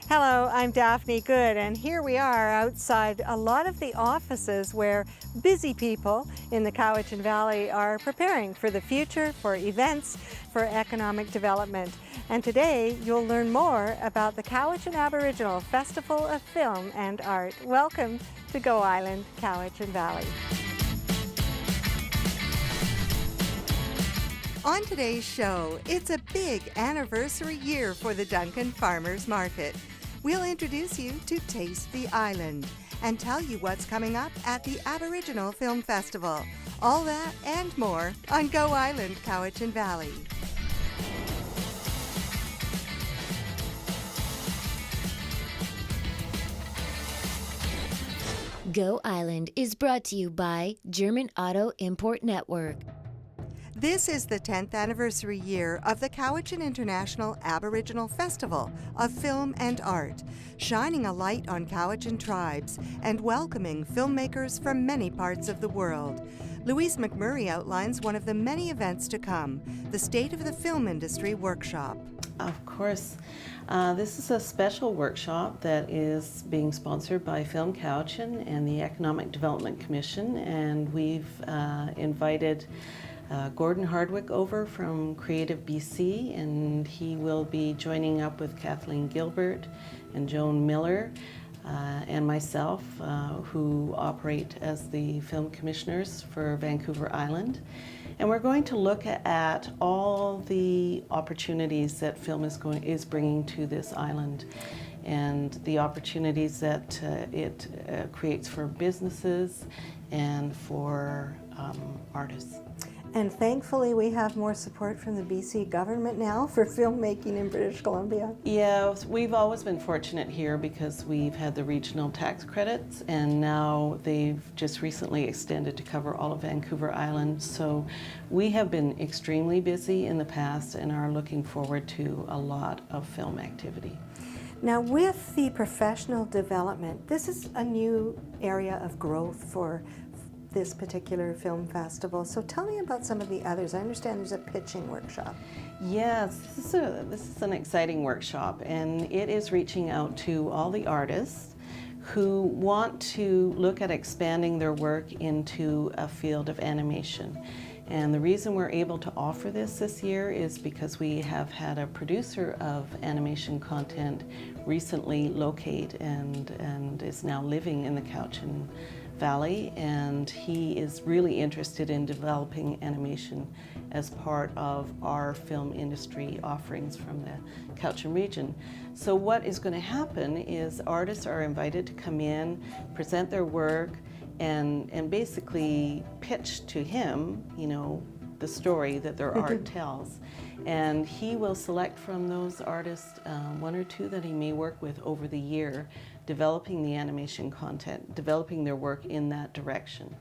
Hello, I'm Daphne Goode, and here we are outside a lot of the offices where busy people in the Cowichan Valley are preparing for the future, for events, for economic development. And today you'll learn more about the Cowichan Aboriginal Festival of Film and Art. Welcome to Go Island, Cowichan Valley. On today's show, it's a big anniversary year for the Duncan Farmers Market. We'll introduce you to Taste the Island and tell you what's coming up at the Aboriginal Film Festival. All that and more on Go Island, Cowichan Valley. Go Island is brought to you by German Auto Import Network. This is the 10th anniversary year of the Cowichan International Aboriginal Festival of Film and Art, shining a light on Cowichan tribes and welcoming filmmakers from many parts of the world. Louise McMurray outlines one of the many events to come, the State of the Film Industry Workshop. Of course. This is a special workshop that is being sponsored by Film Cowichan and the Economic Development Commission, and we've invited Gordon Hardwick over from Creative BC, and he will be joining up with Kathleen Gilbert and Joan Miller and myself, who operate as the film commissioners for Vancouver Island. And we're going to look at all the opportunities that film is bringing to this island, and the opportunities that it creates for businesses and for artists. And thankfully we have more support from the BC government now for filmmaking in British Columbia. Yeah, we've always been fortunate here because we've had the regional tax credits, and now they've just recently extended to cover all of Vancouver Island. So we have been extremely busy in the past and are looking forward to a lot of film activity. Now, with the professional development, this is a new area of growth for this particular film festival. So tell me about some of the others. I understand there's a pitching workshop. Yes, this is an exciting workshop, and it is reaching out to all the artists who want to look at expanding their work into a field of animation. And the reason we're able to offer this year is because we have had a producer of animation content recently locate and is now living in the Cowichan Valley, and he is really interested in developing animation as part of our film industry offerings from the Cowichan region. So what is going to happen is artists are invited to come in, present their work, and basically pitch to him, the story that their art tells. And he will select from those artists one or two that he may work with over the year, developing the animation content, developing their work in that direction.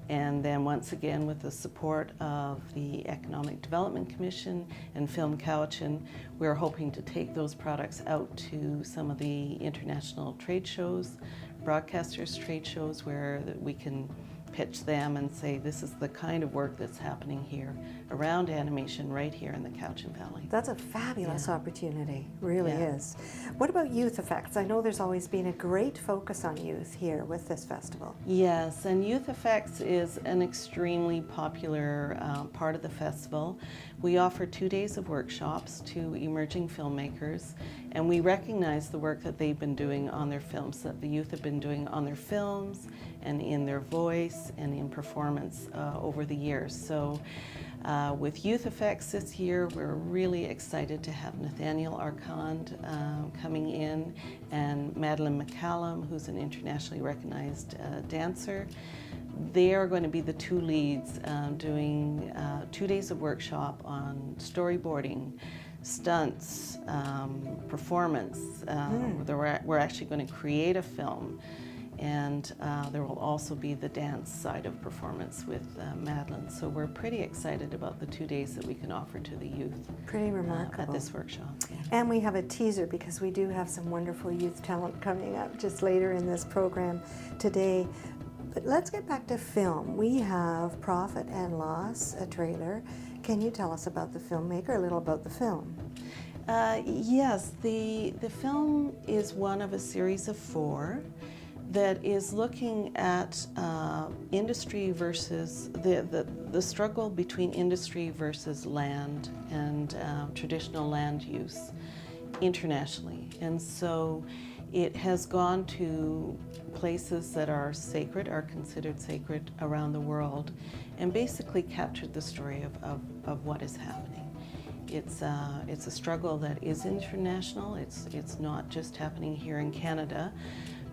And then once again, with the support of the Economic Development Commission and Film Cowichan, we're hoping to take those products out to some of the international trade shows, broadcasters trade shows, where we can pitch them and say, this is the kind of work that's happening here around animation right here in the Cowichan Valley. That's a fabulous opportunity, really Yeah. is. What about youth effects? I know there's always been a great focus on youth here with this festival. Yes, and Youth Effects is an extremely popular part of the festival. We offer 2 days of workshops to emerging filmmakers, and we recognize the work that they've been doing on their films, that the youth have been doing on their films and in their voice and in performance over the years. So with Youth Effects this year, we're really excited to have Nathaniel Arcand coming in, and Madeline McCallum, who's an internationally recognized dancer. They are going to be the two leads doing 2 days of workshop on storyboarding, stunts, performance. We're actually going to create a film, and there will also be the dance side of performance with Madeline. So we're pretty excited about the 2 days that we can offer to the youth. Pretty remarkable. At this workshop. And we have a teaser because we do have some wonderful youth talent coming up just later in this program today. But let's get back to film. We have Profit and Loss, a trailer. Can you tell us about the filmmaker, a little about the film? Yes, the film is one of a series of 4 that is looking at industry versus the struggle between industry versus land and traditional land use internationally. And so it has gone to places that are sacred, are considered sacred around the world, and basically captured the story of what is happening. It's a struggle that is international. It's not just happening here in Canada.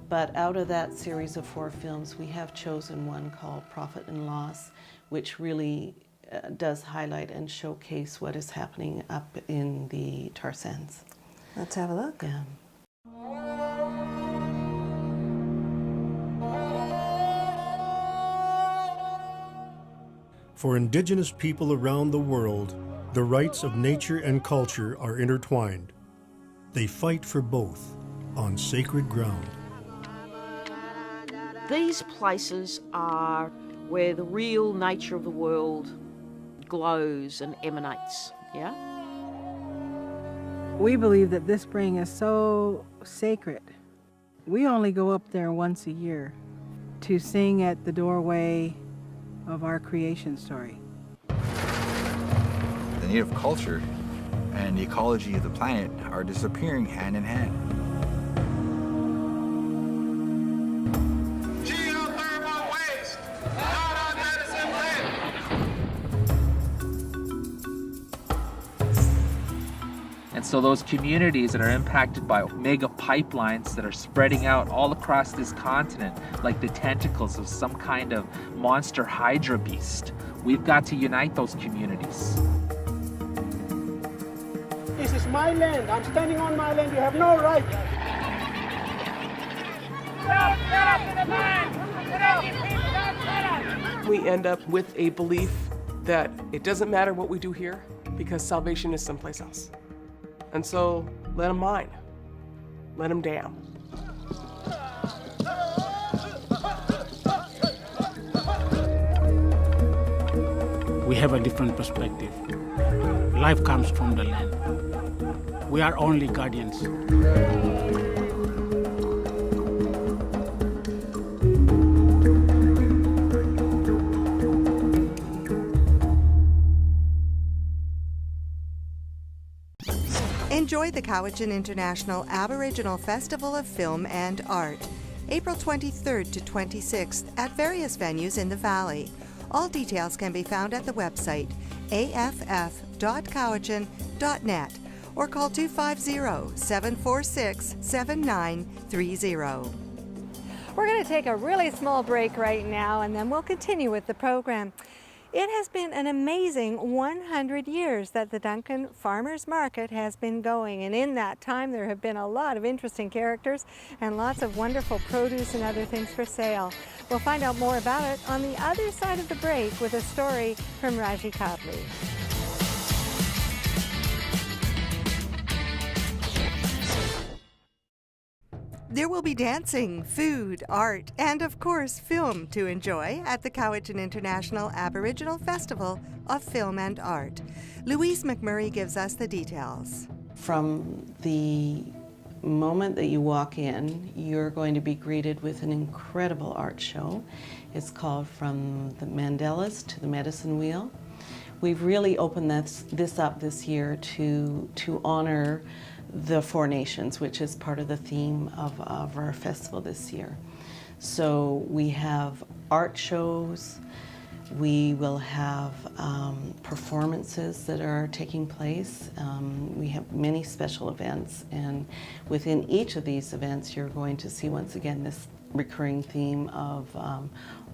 But out of that series of 4 films, we have chosen one called Profit and Loss, which really does highlight and showcase what is happening up in the tar sands. Let's have a look. Yeah. For Indigenous people around the world, the rights of nature and culture are intertwined. They fight for both on sacred ground. These places are where the real nature of the world glows and emanates, yeah? We believe that this spring is so sacred. We only go up there once a year to sing at the doorway of our creation story. The native culture and the ecology of the planet are disappearing hand in hand. Geothermal waste, not on medicine land. And so those communities that are impacted by mega pipelines that are spreading out all across this continent like the tentacles of some kind of monster hydra beast, we've got to unite those communities. This is my land. I'm standing on my land. You have no right. We end up with a belief that it doesn't matter what we do here because salvation is someplace else. And so let them mine. Let them dam. We have a different perspective. Life comes from the land. We are only guardians. Enjoy the Cowichan International Aboriginal Festival of Film and Art, April 23rd to 26th at various venues in the Valley. All details can be found at the website aff.cowichan.net or call 250-746-7930. We're going to take a really small break right now and then we'll continue with the program. It has been an amazing 100 years that the Duncan Farmers Market has been going, and in that time there have been a lot of interesting characters and lots of wonderful produce and other things for sale. We'll find out more about it on the other side of the break with a story from Raji Kadley. There will be dancing, food, art, and of course film to enjoy at the Cowichan International Aboriginal Festival of Film and Art. Louise McMurray gives us the details. From the moment that you walk in, you're going to be greeted with an incredible art show. It's called From the Mandelas to the Medicine Wheel. We've really opened this up this year to honor the 4 nations, which is part of the theme of our festival this year. So we have art shows, we will have performances that are taking place. We have many special events, and within each of these events you're going to see once again this recurring theme of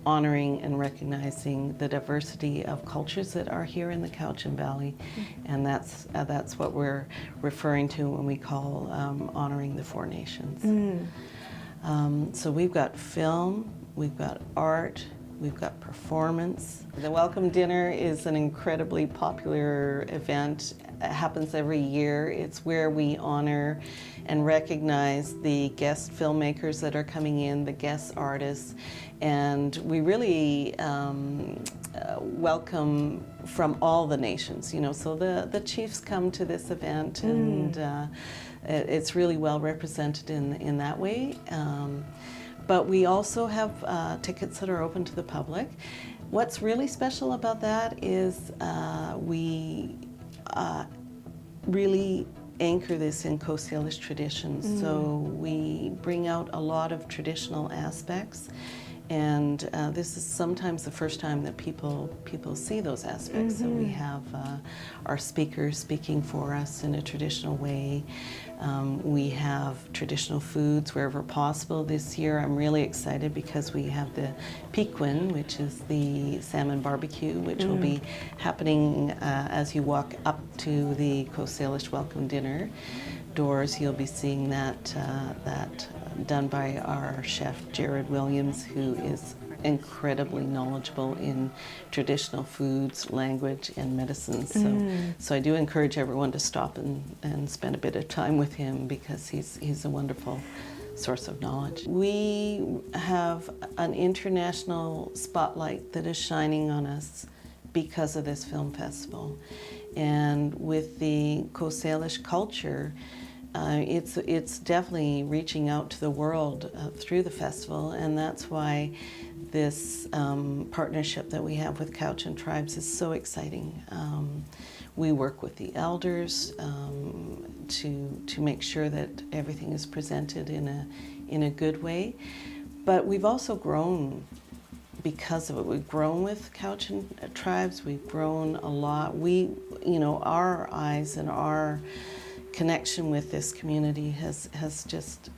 honoring and recognizing the diversity of cultures that are here in the Cowichan Valley, and that's what we're referring to when we call honoring the 4 nations. So we've got film, we've got art, we've got performance. The Welcome Dinner is an incredibly popular event happens every year. It's where we honor and recognize the guest filmmakers that are coming in, the guest artists, and we really welcome from all the nations, you know, so the chiefs come to this event, and it's really well represented in that way. But we also have tickets that are open to the public. What's really special about that is we really anchor this in Coast Salish traditions. So we bring out a lot of traditional aspects, and this is sometimes the first time that people see those aspects. So we have our speakers speaking for us in a traditional way. We have traditional foods wherever possible. This year I'm really excited because we have the Pequin, which is the salmon barbecue, which will be happening as you walk up to the Coast Salish Welcome Dinner doors. You'll be seeing that done by our chef Jared Williams, who is incredibly knowledgeable in traditional foods, language, and medicine. So I do encourage everyone to stop and spend a bit of time with him, because he's a wonderful source of knowledge. We have an international spotlight that is shining on us because of this film festival. And with the Coast Salish culture, it's definitely reaching out to the world through the festival, and that's why this partnership that we have with Cowichan tribes is so exciting. We work with the elders to make sure that everything is presented in a good way, but we've also grown because of it. We've grown with Cowichan tribes. We've grown a lot. Our eyes and our connection with this community has just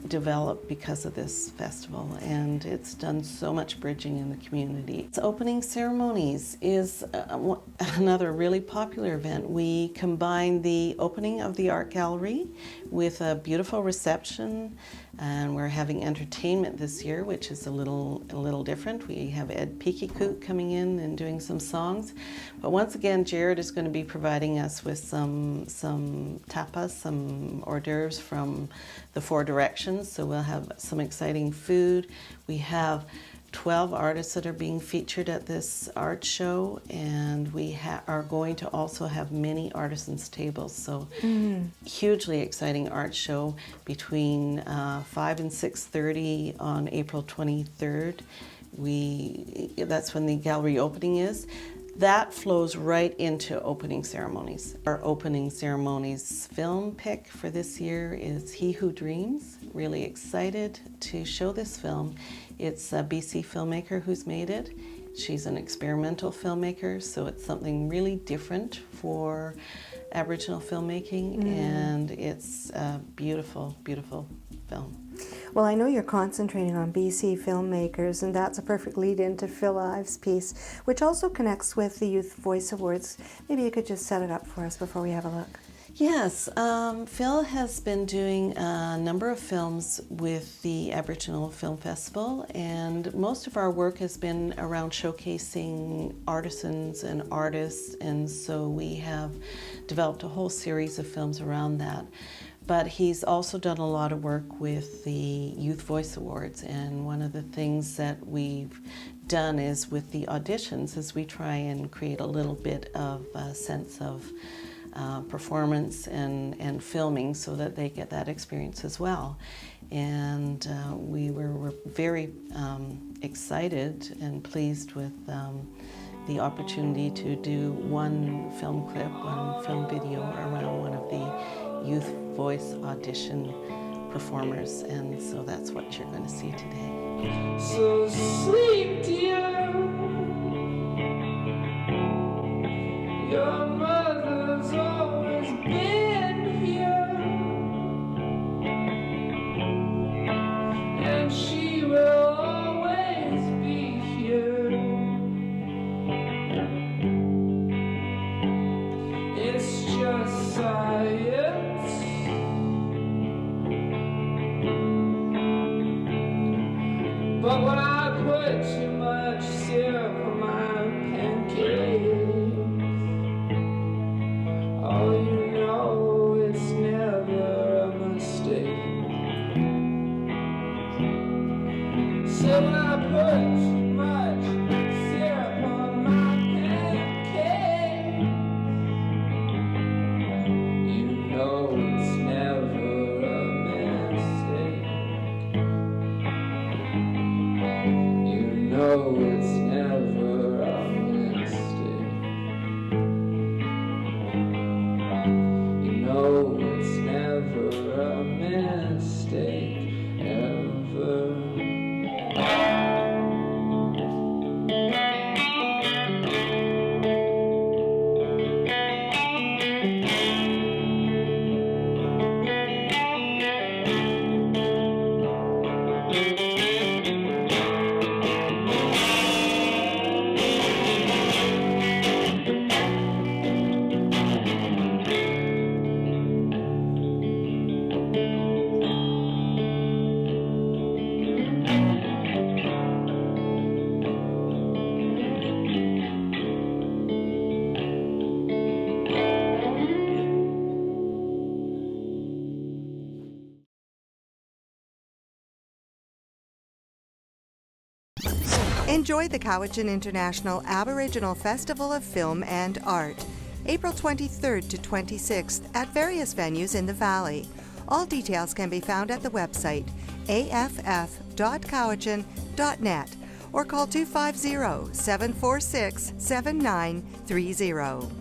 developed because of this festival, and it's done so much bridging in the community. Its opening ceremonies is another really popular event. We combine the opening of the art gallery with a beautiful reception, and we're having entertainment this year, which is a little different. We have Ed Peekikoot coming in and doing some songs, but once again Jared is going to be providing us with some tapas, some hors d'oeuvres from the Four Directions, so we'll have some exciting food. We have 12 artists that are being featured at this art show, and we are going to also have many artisans tables, so hugely exciting art show between 5 and 6:30 on April 23rd. That's when the gallery opening is. That flows right into opening ceremonies. Our opening ceremonies film pick for this year is He Who Dreams. Really excited to show this film. It's a BC filmmaker who's made it. She's an experimental filmmaker, so it's something really different for Aboriginal filmmaking, and it's a beautiful, beautiful film. Well, I know you're concentrating on BC filmmakers, and that's a perfect lead into Phil Ives' piece, which also connects with the Youth Voice Awards. Maybe you could just set it up for us before we have a look. Yes, Phil has been doing a number of films with the Aboriginal Film Festival, and most of our work has been around showcasing artisans and artists, and so we have developed a whole series of films around that. But he's also done a lot of work with the Youth Voice Awards, and one of the things that we've done is with the auditions is we try and create a little bit of a sense of performance and filming so that they get that experience as well. And we were very excited and pleased with the opportunity to do one film clip, one film video around one of the Youth Voice audition performers, and so that's what you're going to see today. So sleep, dear. Your mother's always been here, and she will always be here. It's just science. But when I put too much syrup on my pancakes, all when I put too much syrup on my pancake. You know it's never a mistake. You know it's never a mistake. You know it's never a mistake ever. Enjoy the Cowichan International Aboriginal Festival of Film and Art, April 23rd to 26th at various venues in the Valley. All details can be found at the website aff.cowichan.net or call 250-746-7930.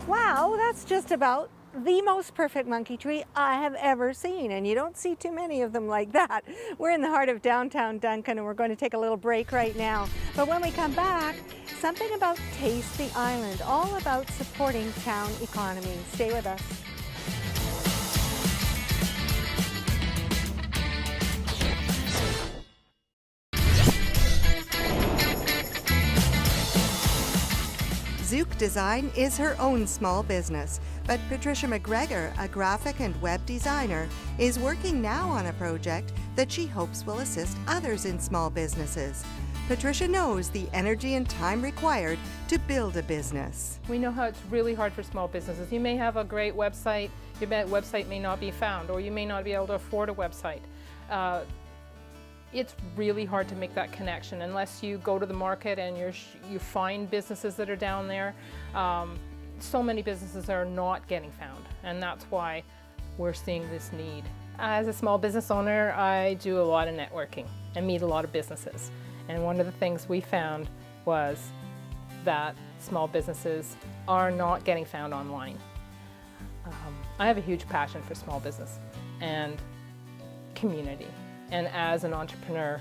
Wow, that's just about the most perfect monkey tree I have ever seen, and you don't see too many of them like that. We're in the heart of downtown Duncan, and we're going to take a little break right now. But when we come back, something about Taste the Island, all about supporting town economy. Stay with us. Zook Design is her own small business, but Patricia McGregor, a graphic and web designer, is working now on a project that she hopes will assist others in small businesses. Patricia knows the energy and time required to build a business. We know how it's really hard for small businesses. You may have a great website, your website may not be found, or you may not be able to afford a website. It's really hard to make that connection unless you go to the market and you find businesses that are down there. So many businesses are not getting found, and that's why we're seeing this need. As a small business owner, I do a lot of networking and meet a lot of businesses. And one of the things we found was that small businesses are not getting found online. I have a huge passion for small business and community. And as an entrepreneur,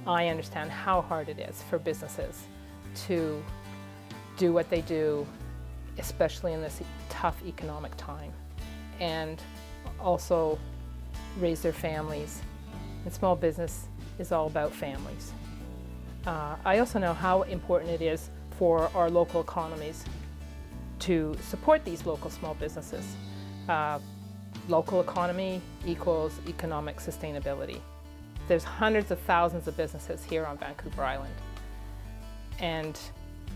I understand how hard it is for businesses to do what they do, especially in this tough economic time, and also raise their families. And small business is all about families. I also know how important it is for our local economies to support these local small businesses. Local economy equals economic sustainability. There's hundreds of thousands of businesses here on Vancouver Island, and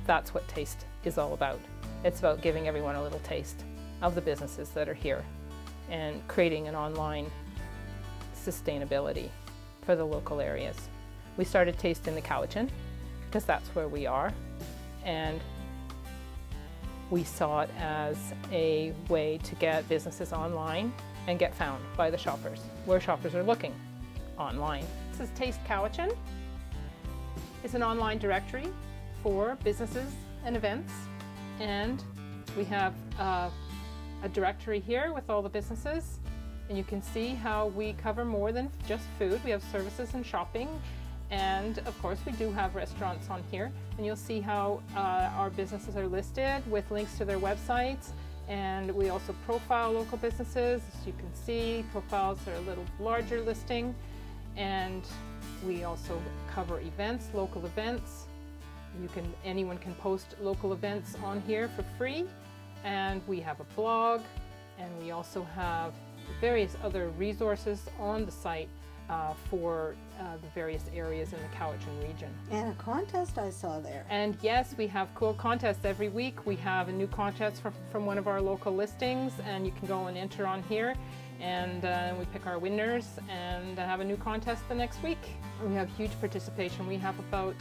that's what Taste is all about. It's about giving everyone a little taste of the businesses that are here and creating an online sustainability for the local areas. We started Taste in the Cowichan because that's where we are, and we saw it as a way to get businesses online and get found by the shoppers, where shoppers are looking online. This is TasteCowichan. It's an online directory for businesses and events, and we have a directory here with all the businesses, and you can see how we cover more than just food. We have services and shopping, and of course we do have restaurants on here, and you'll see how our businesses are listed with links to their websites, and we also profile local businesses. As you can see, profiles are a little larger listing, and we also cover events, local events. Anyone can post local events on here for free, and we have a blog, and we also have various other resources on the site for the various areas in the Cowichan region. And a contest I saw there. And yes, we have cool contests every week. We have a new contest from one of our local listings, and you can go and enter on here. and we pick our winners and have a new contest the next week. We have huge participation. We have about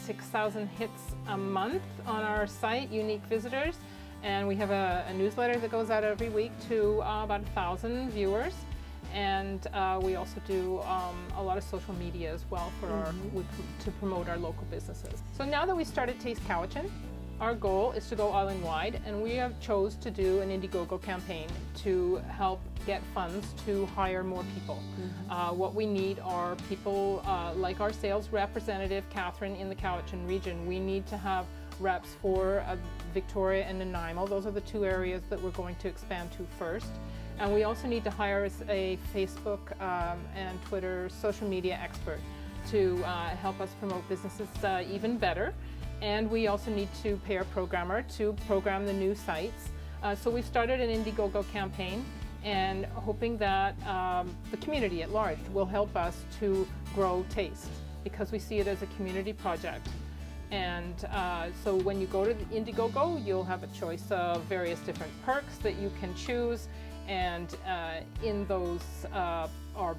6,000 hits a month on our site, unique visitors, and we have a newsletter that goes out every week to about 1,000 viewers. And we also do a lot of social media as well for to promote our local businesses. So now that we started Taste Cowichan, our goal is to go island-wide, and we have chose to do an Indiegogo campaign to help get funds to hire more people. What we need are people like our sales representative, Catherine, in the Cowichan region. We need to have reps for Victoria and Nanaimo. Those are the two areas that we're going to expand to first. And we also need to hire a Facebook and Twitter social media expert to help us promote businesses even better. And we also need to pay a programmer to program the new sites. So we've started an Indiegogo campaign, and hoping that the community at large will help us to grow Taste, because we see it as a community project. And so when you go to the Indiegogo, you'll have a choice of various different perks that you can choose. And in those, our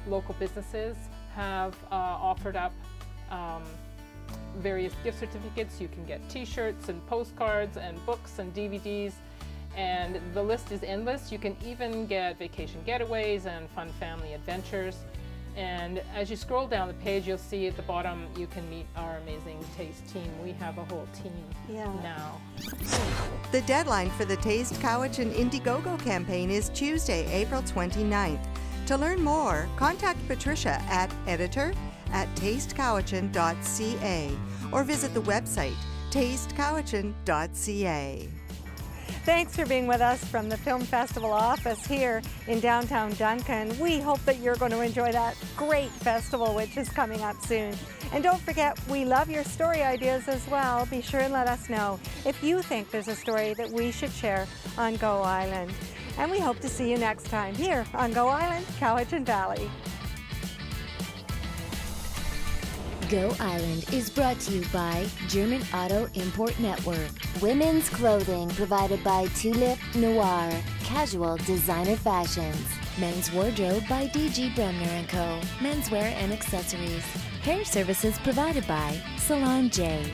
local businesses have offered up various gift certificates. You can get t-shirts and postcards and books and DVDs, and the list is endless. You can even get vacation getaways and fun family adventures. And as you scroll down the page, you'll see at the bottom you can meet our amazing Taste team. We have a whole team now. The deadline for the Taste Cowichan Indiegogo campaign is Tuesday, April 29th. To learn more, contact Patricia at editor@tastecowichan.ca or visit the website tastecowichan.ca. Thanks for being with us from the Film Festival office here in downtown Duncan. We hope that you're going to enjoy that great festival, which is coming up soon. And don't forget, we love your story ideas as well. Be sure and let us know if you think there's a story that we should share on Go Island. And we hope to see you next time here on Go Island, Cowichan Valley. Go Island is brought to you by German Auto Import Network. Women's clothing provided by Tulip Noir. Casual designer fashions. Men's wardrobe by DG Bremner & Co. Menswear and accessories. Hair services provided by Salon J.